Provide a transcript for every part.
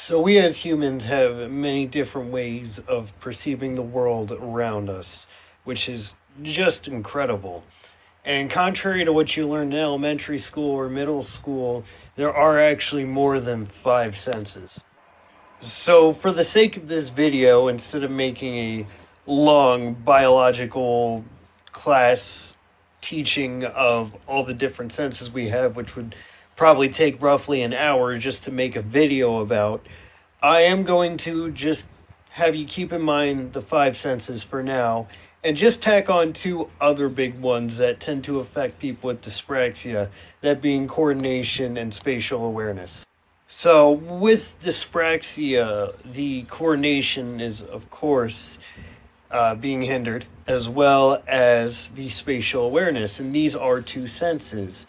So we as humans have many different ways of perceiving the world around us, which is just incredible. And contrary to what you learned in elementary school or middle school, there are actually more than five senses. So for the sake of this video, instead of making a long biological class teaching of all the different senses we have, which would probably take roughly an hour just to make a video about, I am going to just have you keep in mind the five senses for now, and just tack on two other big ones that tend to affect people with dyspraxia, that being coordination and spatial awareness. So, with dyspraxia, the coordination is, of course, being hindered, as well as the spatial awareness, and these are two senses.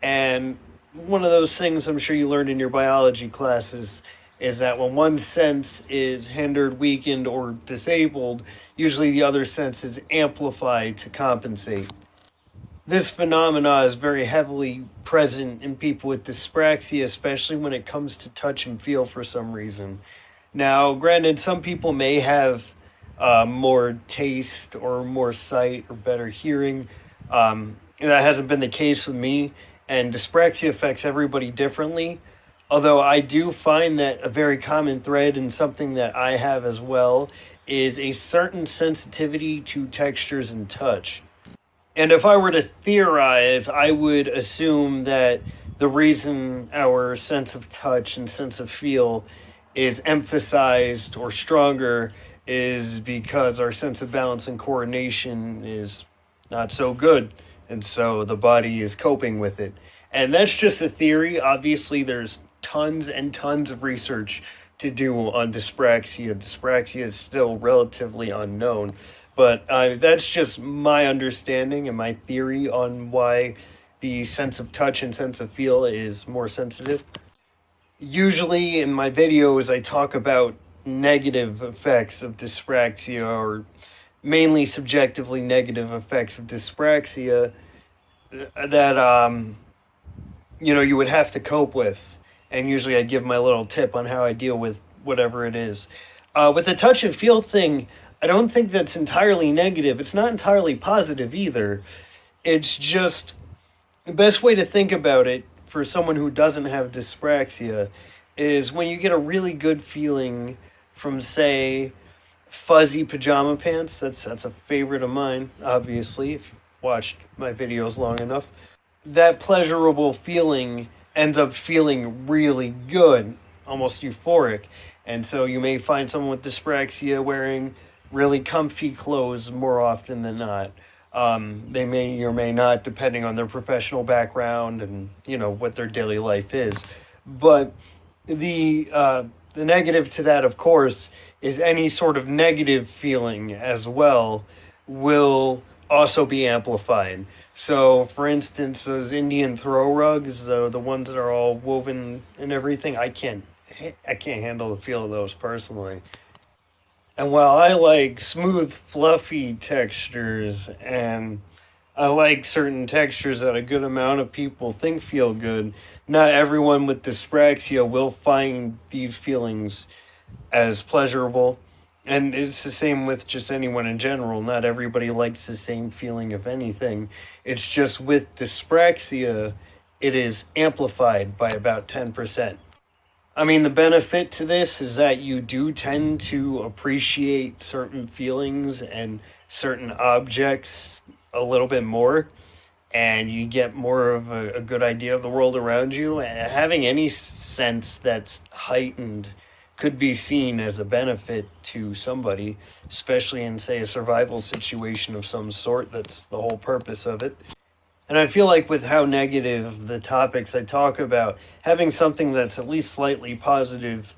And one of those things I'm sure you learned in your biology classes is that when one sense is hindered, weakened, or disabled, usually the other sense is amplified to compensate. This phenomena is very heavily present in people with dyspraxia, especially when it comes to touch and feel for some reason. Now, granted, some people may have more taste or more sight or better hearing. That hasn't been the case with me, and dyspraxia affects everybody differently. Although I do find that a very common thread, and something that I have as well, is a certain sensitivity to textures and touch. And if I were to theorize, I would assume that the reason our sense of touch and sense of feel is emphasized or stronger is because our sense of balance and coordination is not so good. And so the body is coping with it. And that's just a theory. Obviously, there's tons and tons of research to do on dyspraxia. Dyspraxia is still relatively unknown. But that's just my understanding and my theory on why the sense of touch and sense of feel is more sensitive. Usually in my videos, I talk about negative effects of dyspraxia, or mainly subjectively negative effects of dyspraxia that, you would have to cope with. And usually I give my little tip on how I deal with whatever it is. With the touch and feel thing, I don't think that's entirely negative. It's not entirely positive either. It's just the best way to think about it for someone who doesn't have dyspraxia is when you get a really good feeling from, say, fuzzy pajama pants. That's a favorite of mine, obviously, if you've watched my videos long enough. That pleasurable feeling ends up feeling really good, almost euphoric. And so you may find someone with dyspraxia wearing really comfy clothes more often than not. They may or may not, depending on their professional background and what their daily life is. But the negative to that, of course, is any sort of negative feeling as well will also be amplified. So, for instance, those Indian throw rugs, the ones that are all woven and everything, I can't handle the feel of those personally. And while I like smooth, fluffy textures, and I like certain textures that a good amount of people think feel good, not everyone with dyspraxia will find these feelings as pleasurable. And it's the same with just anyone in general. Not everybody likes the same feeling of anything. It's just with dyspraxia, it is amplified by about 10%. I mean, the benefit to this is that you do tend to appreciate certain feelings and certain objects a little bit more, and you get more of a good idea of the world around you. And having any sense that's heightened could be seen as a benefit to somebody, especially in, say, a survival situation of some sort. That's the whole purpose of it. And I feel like with how negative the topics I talk about, having something that's at least slightly positive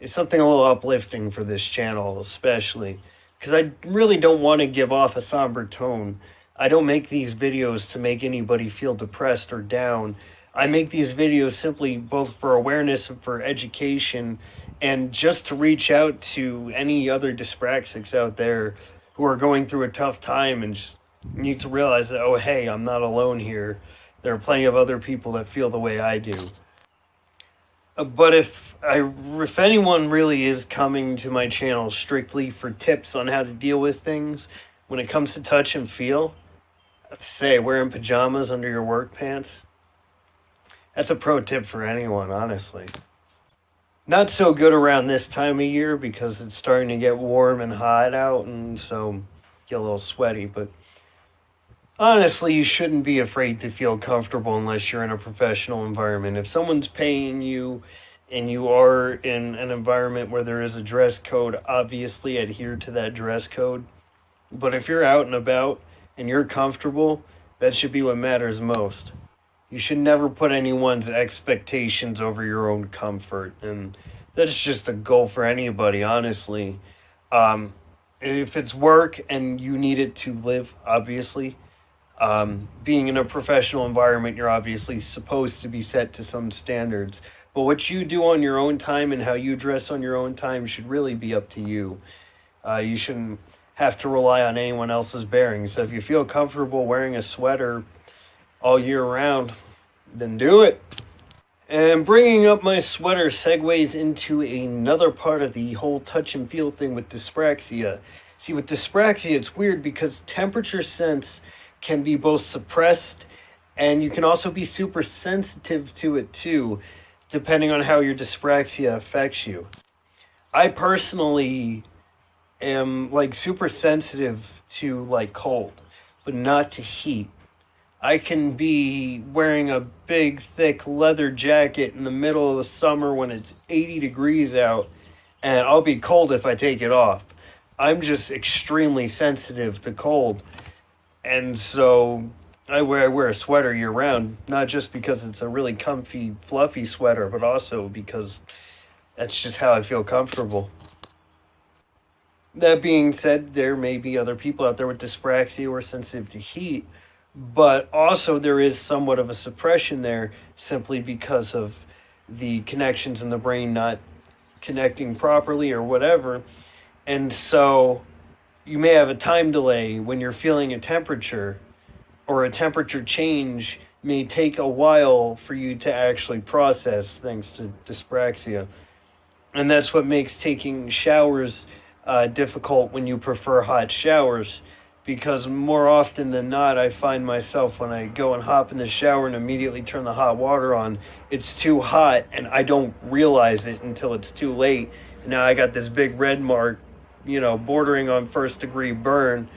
is something a little uplifting for this channel, especially. Because I really don't want to give off a somber tone. I don't make these videos to make anybody feel depressed or down. I make these videos simply both for awareness and for education, and just to reach out to any other dyspraxics out there who are going through a tough time and just need to realize that, oh, hey, I'm not alone here. There are plenty of other people that feel the way I do. But if anyone really is coming to my channel strictly for tips on how to deal with things when it comes to touch and feel, let's say wearing pajamas under your work pants, that's a pro tip for anyone, honestly. Not so good around this time of year because it's starting to get warm and hot out, and so get a little sweaty. But honestly, you shouldn't be afraid to feel comfortable unless you're in a professional environment. If someone's paying you and you are in an environment where there is a dress code, obviously adhere to that dress code. But if you're out and about and you're comfortable, that should be what matters most. You should never put anyone's expectations over your own comfort, and that's just a goal for anybody, honestly. If it's work and you need it to live, obviously, being in a professional environment, you're obviously supposed to be set to some standards. But what you do on your own time and how you dress on your own time should really be up to you. You shouldn't have to rely on anyone else's bearing. So if you feel comfortable wearing a sweater all year round, then do it. And bringing up my sweater segues into another part of the whole touch and feel thing with dyspraxia. See, with dyspraxia, it's weird because temperature sense can be both suppressed and you can also be super sensitive to it too, depending on how your dyspraxia affects you. I personally am like super sensitive to like cold, but not to heat. I can be wearing a big, thick leather jacket in the middle of the summer when it's 80 degrees out, and I'll be cold if I take it off. I'm just extremely sensitive to cold, and so I wear a sweater year round, not just because it's a really comfy, fluffy sweater, but also because that's just how I feel comfortable. That being said, there may be other people out there with dyspraxia who are sensitive to heat, but also there is somewhat of a suppression there simply because of the connections in the brain not connecting properly or whatever. And so you may have a time delay when you're feeling a temperature, or a temperature change may take a while for you to actually process thanks to dyspraxia. And that's what makes taking showers difficult when you prefer hot showers, because more often than not, I find myself when I go and hop in the shower and immediately turn the hot water on, it's too hot and I don't realize it until it's too late. And now I got this big red mark, bordering on first-degree burn,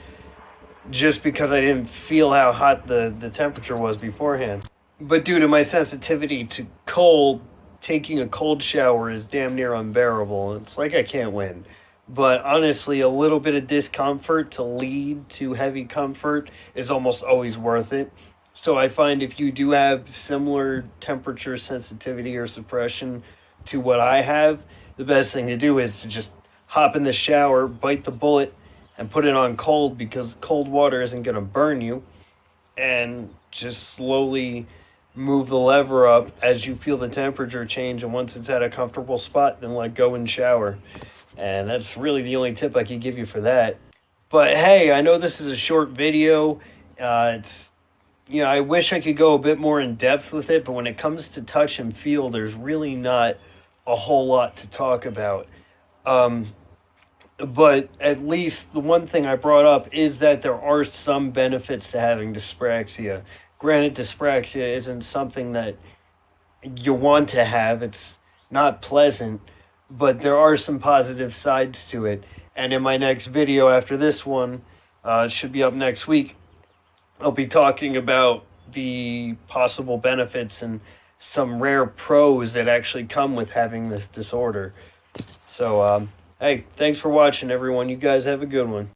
just because I didn't feel how hot the temperature was beforehand. But due to my sensitivity to cold, taking a cold shower is damn near unbearable. It's like I can't win. But honestly, a little bit of discomfort to lead to heavy comfort is almost always worth it. So I find if you do have similar temperature sensitivity or suppression to what I have, the best thing to do is to just hop in the shower, bite the bullet, and put it on cold, because cold water isn't going to burn you, and just slowly move the lever up as you feel the temperature change, and once it's at a comfortable spot, then let go and shower. And that's really the only tip I could give you for that. But hey, I know this is a short video. I wish I could go a bit more in depth with it, but when it comes to touch and feel, there's really not a whole lot to talk about. But at least the one thing I brought up is that there are some benefits to having dyspraxia. Granted, dyspraxia isn't something that you want to have. It's not pleasant, but there are some positive sides to it. And in my next video after this one, it should be up next week, I'll be talking about the possible benefits and some rare pros that actually come with having this disorder. So, hey, thanks for watching, everyone. You guys have a good one.